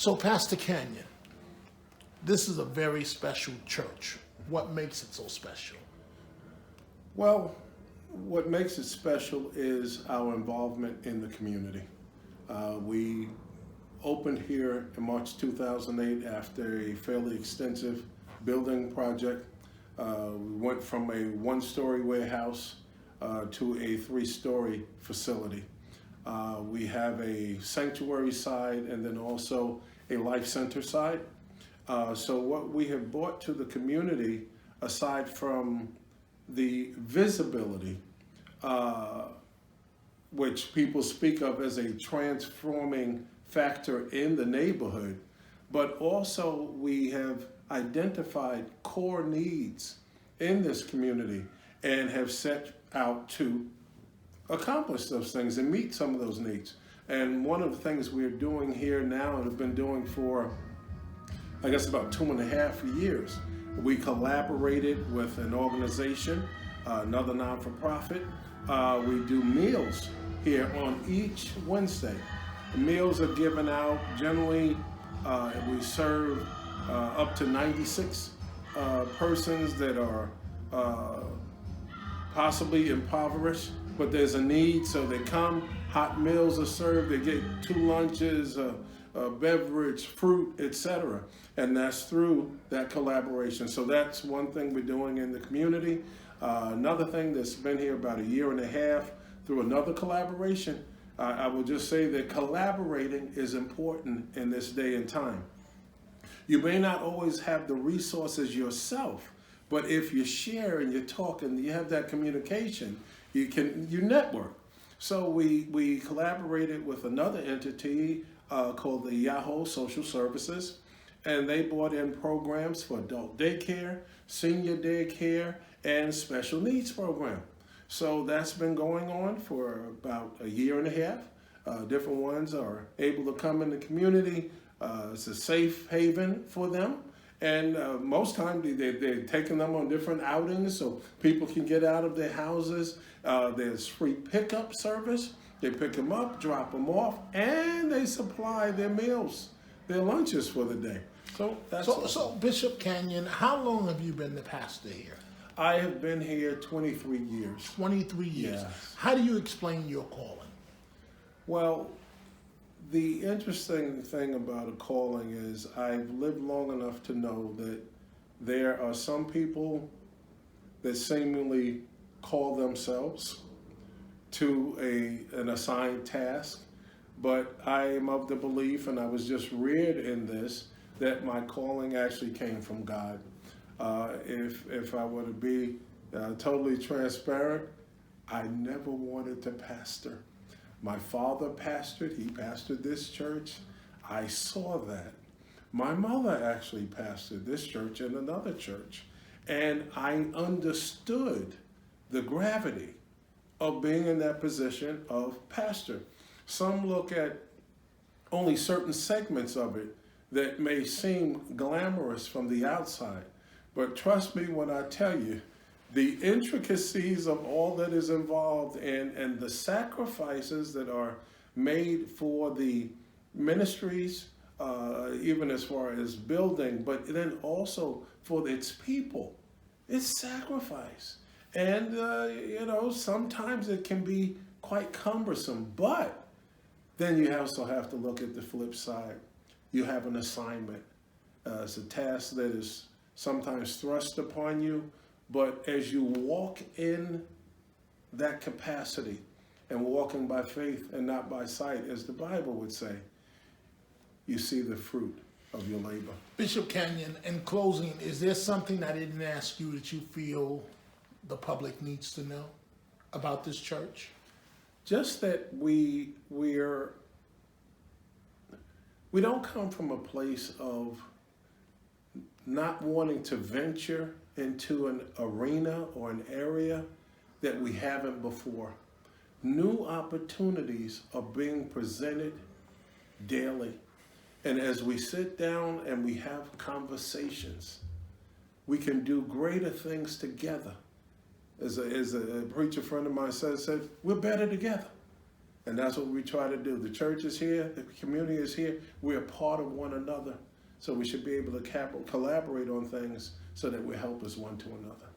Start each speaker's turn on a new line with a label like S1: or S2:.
S1: So, Pastor Canion, this is a very special church. What makes it so special?
S2: Well, what makes it special is our involvement in the community. We opened here in March 2008 after a fairly extensive building project. We went from a one-story warehouse to a three-story facility. We have a sanctuary side and then also a life center side. So what we have brought to the community, aside from the visibility, which people speak of as a transforming factor in the neighborhood, but also we have identified core needs in this community and have set out to accomplish those things and meet some of those needs. And one of the things we're doing here now and have been doing for, I guess, about 2.5 years, we collaborated with an organization, another non-for-profit. We do meals here on each Wednesday. The meals are given out generally, we serve up to 96 persons that are possibly impoverished, but there's a need, so they come, hot meals are served, they get 2 lunches, a beverage, fruit, etc. And that's through that collaboration. So that's one thing we're doing in the community. Another thing that's been here about 1.5 years through another collaboration, I will just say that collaborating is important in this day and time. You may not always have the resources yourself, but if you share and you talk and you have that communication, you network. So we collaborated with another entity called the Yahoo Social Services, and they brought in programs for adult daycare, senior daycare, and special needs program. So that's been going on for about 1.5 years. Different ones are able to come in the community. It's a safe haven for them. And most times they're taking them on different outings so people can get out of their houses. There's free pickup service. They pick them up, drop them off, and they supply their meals, their lunches for the day. So
S1: Bishop Canion, how long have you been the pastor here?
S2: I have been here 23 years.
S1: 23 years.
S2: Yes.
S1: How do you explain your calling?
S2: Well, the interesting thing about a calling is I've lived long enough to know that there are some people that seemingly call themselves to an assigned task, but I am of the belief, and I was just reared in this, that my calling actually came from God. If I were to be totally transparent, I never wanted to pastor. My father pastored, he pastored this church. I saw that. My mother actually pastored this church and another church. And I understood the gravity of being in that position of pastor. Some look at only certain segments of it that may seem glamorous from the outside. But trust me when I tell you, the intricacies of all that is involved and the sacrifices that are made for the ministries, even as far as building, but then also for its people, it's sacrifice. And, sometimes it can be quite cumbersome, but then you also have to look at the flip side. You have an assignment. It's a task that is sometimes thrust upon you, but as you walk in that capacity and walking by faith and not by sight, as the Bible would say, you see the fruit of your labor.
S1: Bishop Canion, in closing, is there something I didn't ask you that you feel the public needs to know about this church?
S2: Just that we don't come from a place of not wanting to venture into an arena or an area that we haven't before. New opportunities are being presented daily. And as we sit down and we have conversations, we can do greater things together. As a preacher friend of mine said, we're better together. And that's what we try to do. The church is here, the community is here. We're part of one another. So we should be able to collaborate on things so that we help us one to another.